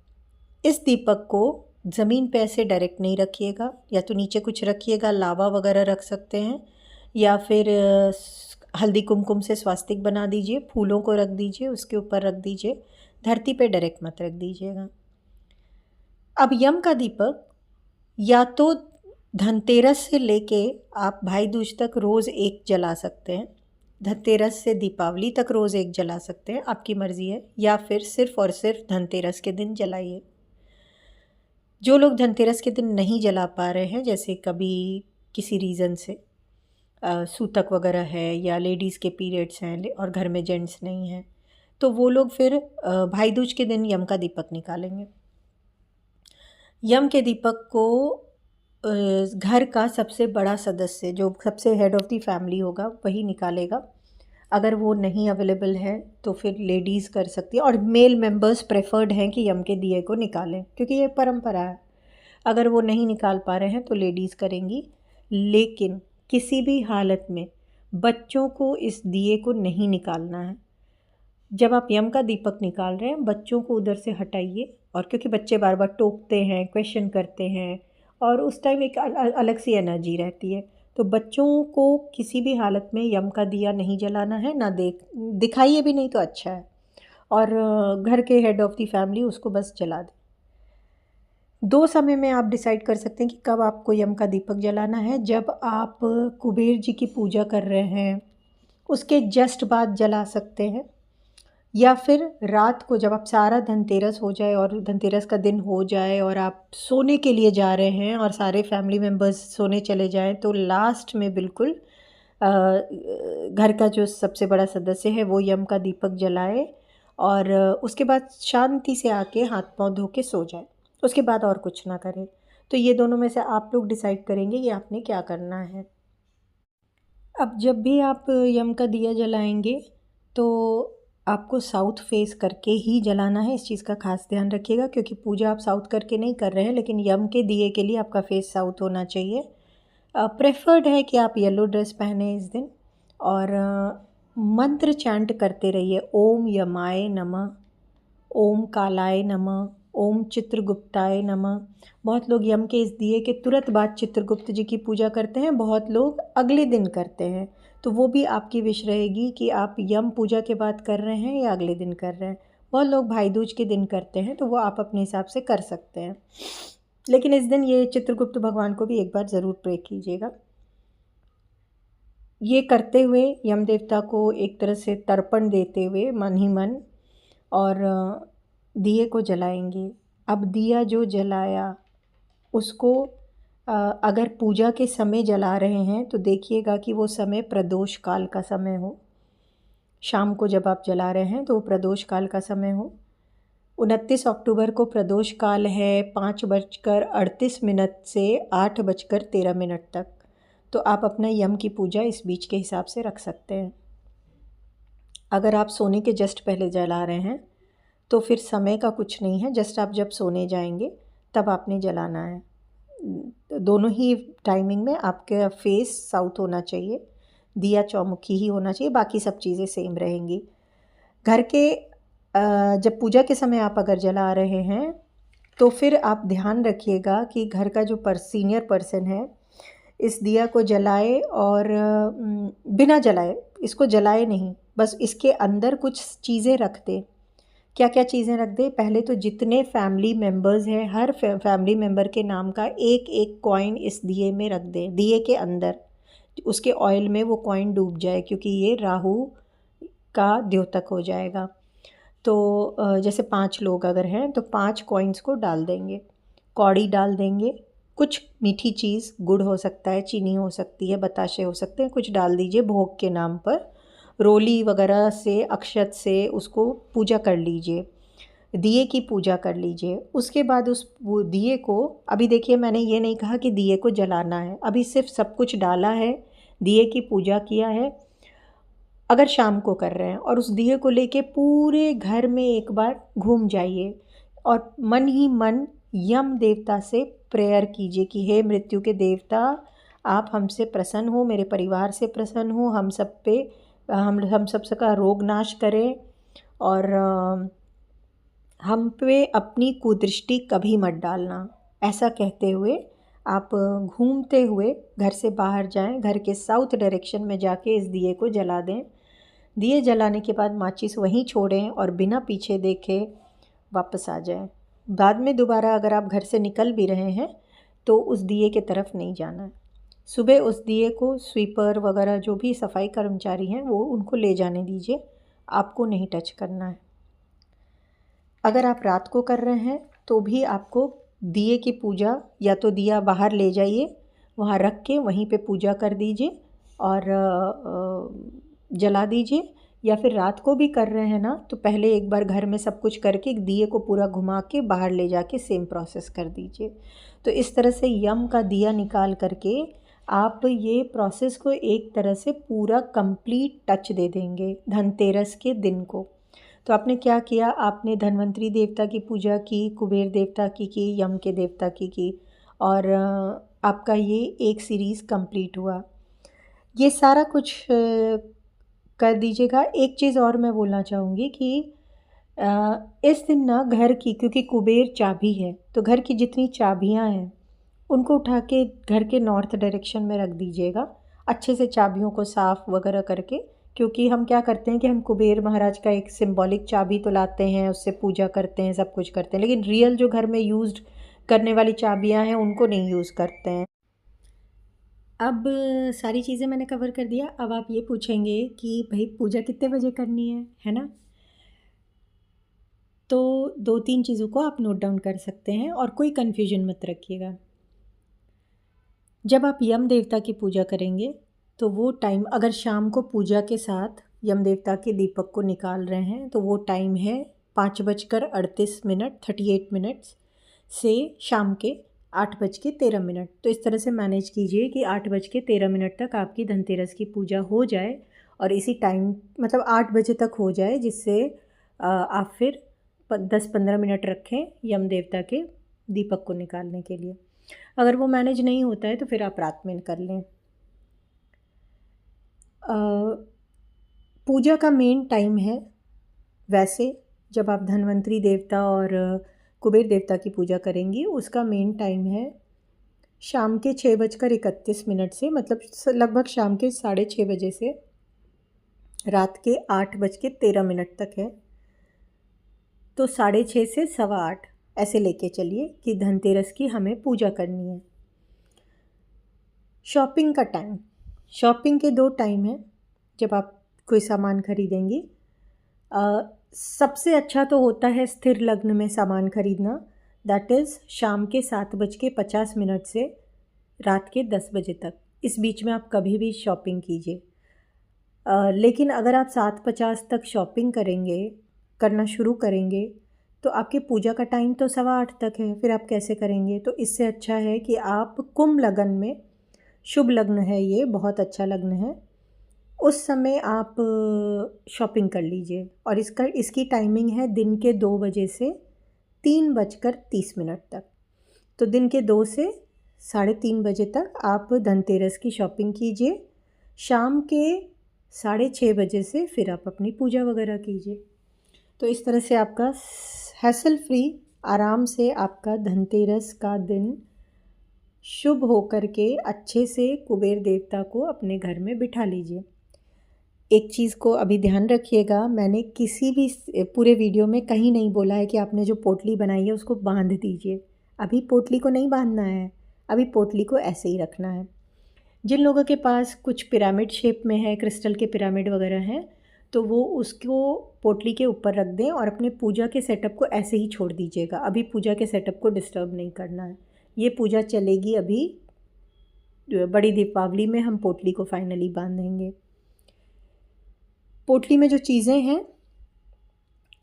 S1: इस दीपक को ज़मीन पे ऐसे डायरेक्ट नहीं रखिएगा, या तो नीचे कुछ रखिएगा, लावा वगैरह रख सकते हैं, या फिर हल्दी कुमकुम से स्वास्तिक बना दीजिए, फूलों को रख दीजिए, उसके ऊपर रख दीजिए। धरती पे डायरेक्ट मत रख दीजिएगा। अब यम का दीपक या तो धनतेरस से लेके आप भाई दूज तक रोज़ एक जला सकते हैं, धनतेरस से दीपावली तक रोज़ एक जला सकते हैं, आपकी मर्ज़ी है, या फिर सिर्फ़ और सिर्फ धनतेरस के दिन जलाइए। जो लोग धनतेरस के दिन नहीं जला पा रहे हैं, जैसे कभी किसी रीज़न से सूतक वगैरह है या लेडीज़ के पीरियड्स हैं और घर में जेंट्स नहीं हैं, तो वो लोग फिर भाई दूज के दिन यम का दीपक निकालेंगे। यम के दीपक को घर का सबसे बड़ा सदस्य, जो सबसे हेड ऑफ़ द फैमिली होगा, वही निकालेगा। अगर वो नहीं अवेलेबल है तो फिर लेडीज़ कर सकती है, और मेल मेंबर्स प्रेफर्ड हैं कि यम के दिए को निकालें, क्योंकि ये परंपरा है। अगर वो नहीं निकाल पा रहे हैं तो लेडीज़ करेंगी। लेकिन किसी भी हालत में बच्चों को इस दिए को नहीं निकालना है। जब आप यम का दीपक निकाल रहे हैं, बच्चों को उधर से हटाइए, और क्योंकि बच्चे बार बार टोकते हैं, क्वेश्चन करते हैं, और उस टाइम एक अलग सी एनर्जी रहती है, तो बच्चों को किसी भी हालत में यम का दिया नहीं जलाना है, ना दिखाइए भी नहीं तो अच्छा है। और घर के हेड ऑफ़ द फैमिली उसको बस जला दें। 2 समय में आप डिसाइड कर सकते हैं कि कब आपको यम का दीपक जलाना है। जब आप कुबेर जी की पूजा कर रहे हैं उसके जस्ट बाद जला सकते हैं, या फिर रात को जब आप सारा धनतेरस हो जाए और धनतेरस का दिन हो जाए और आप सोने के लिए जा रहे हैं और सारे फैमिली मेम्बर्स सोने चले जाएं, तो लास्ट में बिल्कुल घर का जो सबसे बड़ा सदस्य है वो यम का दीपक जलाए, और उसके बाद शांति से आके हाथ पांव धो के सो जाए। उसके बाद और कुछ ना करें। तो ये दोनों में से आप लोग डिसाइड करेंगे कि आपने क्या करना है। अब जब भी आप यम का दिया जलाएंगे तो आपको साउथ फेस करके ही जलाना है, इस चीज़ का खास ध्यान रखिएगा, क्योंकि पूजा आप साउथ करके नहीं कर रहे हैं, लेकिन यम के दिए के लिए आपका फेस साउथ होना चाहिए। प्रेफर्ड है कि आप येलो ड्रेस पहने इस दिन, और मंत्र चैंट करते रहिए, ओम यमाय नमः, ओम कालाय नमः, ओम चित्रगुप्ताय नमः। बहुत लोग यम के इस दिए के तुरंत बाद चित्रगुप्त जी की पूजा करते हैं, बहुत लोग अगले दिन करते हैं। तो वो भी आपकी विश रहेगी कि आप यम पूजा के बाद कर रहे हैं या अगले दिन कर रहे हैं। बहुत लोग भाई दूज के दिन करते हैं, तो वो आप अपने हिसाब से कर सकते हैं। लेकिन इस दिन ये चित्रगुप्त भगवान को भी एक बार ज़रूर प्रे कीजिएगा। ये करते हुए यम देवता को एक तरह से तर्पण देते हुए मन ही मन और दिए को जलाएंगे। अब दिया जो जलाया उसको अगर पूजा के समय जला रहे हैं तो देखिएगा कि वो समय प्रदोष काल का समय हो। शाम को जब आप जला रहे हैं तो वो प्रदोष काल का समय हो। 29 अक्टूबर को प्रदोष काल है 5:38 से 8:13 तक। तो आप अपना यम की पूजा इस बीच के हिसाब से रख सकते हैं। अगर आप सोने के जस्ट पहले जला रहे हैं तो फिर समय का कुछ नहीं है, जस्ट आप जब सोने जाएंगे तब आपने जलाना है। दोनों ही टाइमिंग में आपका फेस साउथ होना चाहिए, दिया चौमुखी ही होना चाहिए, बाकी सब चीज़ें सेम रहेंगी। घर के जब पूजा के समय आप अगर जला रहे हैं तो फिर आप ध्यान रखिएगा कि घर का जो सीनियर पर्सन है इस दिया को जलाए और बिना जलाए, इसको जलाए नहीं, बस इसके अंदर कुछ चीज़ें रख दे। क्या क्या चीज़ें रख दे? पहले तो जितने फैमिली मेम्बर्स हैं हर फैमिली मेम्बर के नाम का एक एक कॉइन इस दिए में रख दे, दिए के अंदर। उसके ऑयल में वो कॉइन डूब जाए, क्योंकि ये राहु का द्योतक हो जाएगा। तो जैसे 5 लोग अगर हैं तो 5 कॉइन्स को डाल देंगे, कौड़ी डाल देंगे, कुछ मीठी चीज़, गुड़ हो सकता है, चीनी हो सकती है, बताशे हो सकते हैं, कुछ डाल दीजिए भोग के नाम पर। रोली वगैरह से, अक्षत से उसको पूजा कर लीजिए, दिए की पूजा कर लीजिए। उसके बाद उस दिए को, अभी देखिए मैंने ये नहीं कहा कि दिए को जलाना है, अभी सिर्फ सब कुछ डाला है, दिए की पूजा किया है। अगर शाम को कर रहे हैं और उस दिए को लेके पूरे घर में एक बार घूम जाइए और मन ही मन यम देवता से प्रेयर कीजिए कि हे मृत्यु के देवता, आप हमसे प्रसन्न हो, मेरे परिवार से प्रसन्न हो, हम सब पे हम सब का रोग नाश करें और हम पे अपनी कुदृष्टि कभी मत डालना। ऐसा कहते हुए आप घूमते हुए घर से बाहर जाएं, घर के साउथ डायरेक्शन में जाके इस दिए को जला दें। दिए जलाने के बाद माचिस वहीं छोड़ें और बिना पीछे देखे वापस आ जाएं। बाद में दोबारा अगर आप घर से निकल भी रहे हैं तो उस दिए के तरफ नहीं जाना है। सुबह उस दिए को स्वीपर वगैरह जो भी सफाई कर्मचारी हैं वो उनको ले जाने दीजिए, आपको नहीं टच करना है। अगर आप रात को कर रहे हैं तो भी आपको दिए की पूजा, या तो दिया बाहर ले जाइए, वहाँ रख के वहीं पे पूजा कर दीजिए और जला दीजिए, या फिर रात को भी कर रहे हैं ना तो पहले एक बार घर में सब कुछ करके दिए को पूरा घुमा के बाहर ले जाके सेम प्रोसेस कर दीजिए। तो इस तरह से यम का दिया निकाल करके आप ये प्रोसेस को एक तरह से पूरा कंप्लीट टच दे देंगे धनतेरस के दिन को। तो आपने क्या किया, आपने धन्वंतरी देवता की पूजा की, कुबेर देवता की, यम के देवता की और आपका ये एक सीरीज़ कंप्लीट हुआ। ये सारा कुछ कर दीजिएगा। एक चीज़ और मैं बोलना चाहूँगी कि इस दिन ना घर की, क्योंकि कुबेर चाबी है, तो घर की जितनी चाबियाँ हैं उनको उठा के घर के नॉर्थ डायरेक्शन में रख दीजिएगा, अच्छे से चाबियों को साफ़ वगैरह करके। क्योंकि हम क्या करते हैं कि हम कुबेर महाराज का एक सिंबॉलिक चाबी तो लाते हैं, उससे पूजा करते हैं, सब कुछ करते हैं, लेकिन रियल जो घर में यूज़ करने वाली चाबियाँ हैं उनको नहीं यूज़ करते हैं। अब सारी चीज़ें मैंने कवर कर दिया। अब आप ये पूछेंगे कि भाई पूजा कितने बजे करनी है ना? तो 2-3 चीज़ों को आप नोट डाउन कर सकते हैं और कोई कन्फ्यूजन मत रखिएगा। जब आप यम देवता की पूजा करेंगे तो वो टाइम, अगर शाम को पूजा के साथ यम देवता के दीपक को निकाल रहे हैं तो वो टाइम है 5:38 से शाम के 8:13। तो इस तरह से मैनेज कीजिए कि 8:13 तक आपकी धनतेरस की पूजा हो जाए और इसी टाइम मतलब 8 बजे तक हो जाए, जिससे आप फिर 10-15 मिनट रखें यम देवता के दीपक को निकालने के लिए। अगर वो मैनेज नहीं होता है तो फिर आप रात में कर लें। पूजा का मेन टाइम है, वैसे जब आप धन्वंतरी देवता और कुबेर देवता की पूजा करेंगी उसका मेन टाइम है शाम के 6:31 से, मतलब लगभग शाम के 6:30 बजे से रात के 8:13 तक है। तो 6:30 से 8:15 ऐसे लेके चलिए कि धनतेरस की हमें पूजा करनी है। शॉपिंग का टाइम, शॉपिंग के 2 टाइम हैं जब आप कोई सामान खरीदेंगी। सबसे अच्छा तो होता है स्थिर लग्न में सामान खरीदना, दैट इज़ शाम के 7:50 से रात के 10 बजे तक। इस बीच में आप कभी भी शॉपिंग कीजिए। लेकिन अगर आप 7:50 तक शॉपिंग करना शुरू करेंगे तो आपकी पूजा का टाइम तो 8:15 तक है, फिर आप कैसे करेंगे? तो इससे अच्छा है कि आप कुंभ लग्न में, शुभ लग्न है ये, बहुत अच्छा लग्न है, उस समय आप शॉपिंग कर लीजिए। और इसकी टाइमिंग है दिन के 2 बजे से 3:30 तक। तो दिन के 2 से 3:30 बजे तक आप धनतेरस की शॉपिंग कीजिए। शाम के 6:30 बजे से फिर आप अपनी पूजा वगैरह कीजिए। तो इस तरह से आपका हैसल फ्री, आराम से आपका धनतेरस का दिन शुभ होकर के अच्छे से कुबेर देवता को अपने घर में बिठा लीजिए। एक चीज़ को अभी ध्यान रखिएगा, मैंने किसी भी पूरे वीडियो में कहीं नहीं बोला है कि आपने जो पोटली बनाई है उसको बांध दीजिए। अभी पोटली को नहीं बांधना है, अभी पोटली को ऐसे ही रखना है। जिन लोगों के पास कुछ पिरामिड शेप में है, क्रिस्टल के पिरामिड वगैरह हैं, तो वो उसको पोटली के ऊपर रख दें और अपने पूजा के सेटअप को ऐसे ही छोड़ दीजिएगा। अभी पूजा के सेटअप को डिस्टर्ब नहीं करना है। ये पूजा चलेगी अभी बड़ी दीपावली में हम पोटली को फाइनली बांधेंगे। पोटली में जो चीज़ें हैं,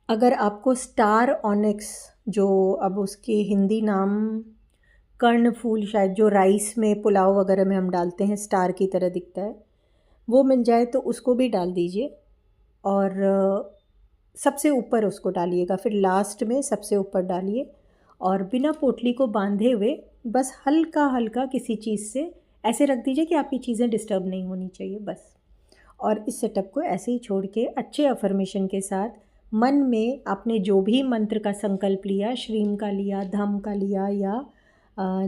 S1: अगर आपको स्टार ऑनिक्स, जो अब उसके हिंदी नाम कर्णफूल, शायद जो राइस में पुलाव वगैरह में हम डालते हैं, स्टार की तरह दिखता है, वो मिल जाए तो उसको भी डाल दीजिए। और सबसे ऊपर उसको डालिएगा, फिर लास्ट में सबसे ऊपर डालिए। और बिना पोटली को बांधे हुए बस हल्का हल्का किसी चीज़ से ऐसे रख दीजिए कि आपकी चीज़ें डिस्टर्ब नहीं होनी चाहिए, बस। और इस सेटअप को ऐसे ही छोड़ के अच्छे अफर्मेशन के साथ मन में आपने जो भी मंत्र का संकल्प लिया, श्रीम का लिया, धम का लिया, या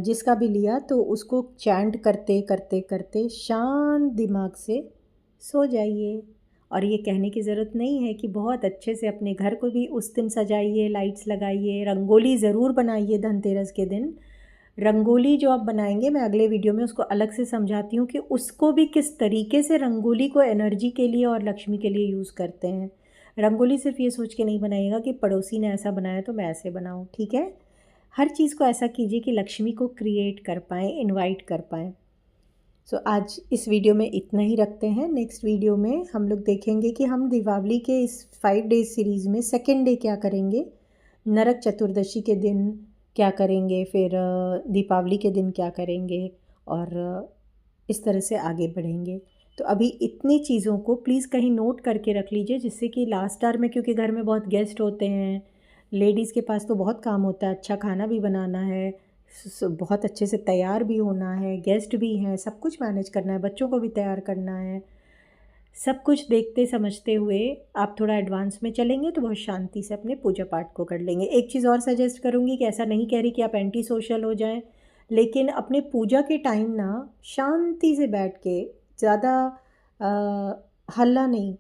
S1: जिसका भी लिया, तो उसको चैंट करते करते करते शांत दिमाग से सो जाइए। और ये कहने की ज़रूरत नहीं है कि बहुत अच्छे से अपने घर को भी उस दिन सजाइए, लाइट्स लगाइए, रंगोली ज़रूर बनाइए धनतेरस के दिन। रंगोली जो आप बनाएंगे, मैं अगले वीडियो में उसको अलग से समझाती हूँ कि उसको भी किस तरीके से रंगोली को एनर्जी के लिए और लक्ष्मी के लिए यूज़ करते हैं। रंगोली सिर्फ ये सोच के नहीं बनाइएगा कि पड़ोसी ने ऐसा बनाया तो मैं ऐसे बनाऊँ, ठीक है? हर चीज़ को ऐसा कीजिए कि लक्ष्मी को क्रिएट कर पाएँ, इनवाइट कर पाएँ। सो आज इस वीडियो में इतना ही रखते हैं। नेक्स्ट वीडियो में हम लोग देखेंगे कि हम दीपावली के इस 5 डेज सीरीज़ में सेकेंड डे क्या करेंगे, नरक चतुर्दशी के दिन क्या करेंगे, फिर दीपावली के दिन क्या करेंगे, और इस तरह से आगे बढ़ेंगे। तो अभी इतनी चीज़ों को प्लीज़ कहीं नोट करके रख लीजिए, जिससे कि लास्ट आवर में, क्योंकि घर में बहुत गेस्ट होते हैं, लेडीज़ के पास तो बहुत काम होता है, अच्छा खाना भी बनाना है, बहुत अच्छे से तैयार भी होना है, गेस्ट भी हैं, सब कुछ मैनेज करना है, बच्चों को भी तैयार करना है। सब कुछ देखते समझते हुए आप थोड़ा एडवांस में चलेंगे तो बहुत शांति से अपने पूजा पाठ को कर लेंगे। एक चीज़ और सजेस्ट करूँगी कि ऐसा नहीं कह रही कि आप एंटी सोशल हो जाएं, लेकिन अपने पूजा के टाइम ना शांति से बैठ के, ज़्यादा हल्ला नहीं,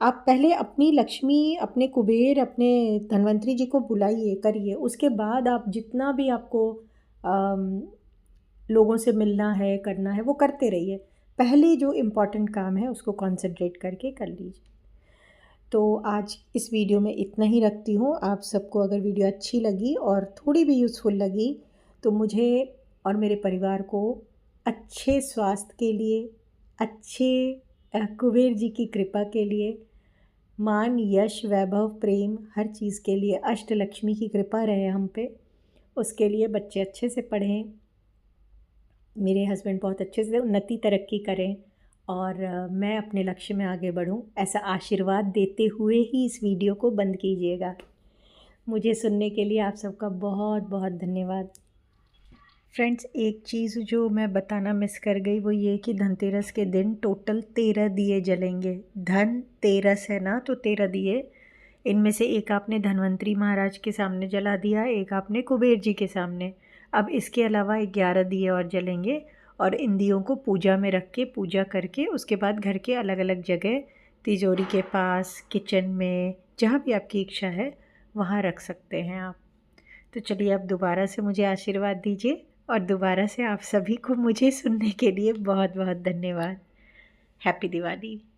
S1: आप पहले अपनी लक्ष्मी, अपने कुबेर, अपने धन्वंतरी जी को बुलाइए, करिए। उसके बाद आप जितना भी आपको लोगों से मिलना है, करना है, वो करते रहिए। पहले जो इम्पॉर्टेंट काम है उसको कंसंट्रेट करके कर लीजिए। तो आज इस वीडियो में इतना ही रखती हूँ। आप सबको अगर वीडियो अच्छी लगी और थोड़ी भी यूज़फुल लगी तो मुझे और मेरे परिवार को अच्छे स्वास्थ्य के लिए, अच्छे कुबेर जी की कृपा के लिए, मान, यश, वैभव, प्रेम, हर चीज़ के लिए अष्टलक्ष्मी की कृपा रहे हम पे, उसके लिए बच्चे अच्छे से पढ़ें, मेरे हस्बैंड बहुत अच्छे से उन्नति तरक्की करें, और मैं अपने लक्ष्य में आगे बढ़ूं, ऐसा आशीर्वाद देते हुए ही इस वीडियो को बंद कीजिएगा। मुझे सुनने के लिए आप सबका बहुत बहुत धन्यवाद। फ्रेंड्स, एक चीज़ जो मैं बताना मिस कर गई वो ये कि धनतेरस के दिन टोटल 13 दिए जलेंगे। धनतेरस है ना, तो 13 दिए, इनमें से एक आपने धन्वंतरी महाराज के सामने जला दिया, एक आपने कुबेर जी के सामने। अब इसके अलावा 11 दिए और जलेंगे और इन दियों को पूजा में रख के पूजा करके उसके बाद घर के अलग अलग जगह, तिजोरी के पास, किचन में, जहाँ भी आपकी इच्छा है वहाँ रख सकते हैं आप। तो चलिए आप दोबारा से मुझे आशीर्वाद दीजिए और दोबारा से आप सभी को मुझे सुनने के लिए बहुत बहुत धन्यवाद। हैप्पी दिवाली।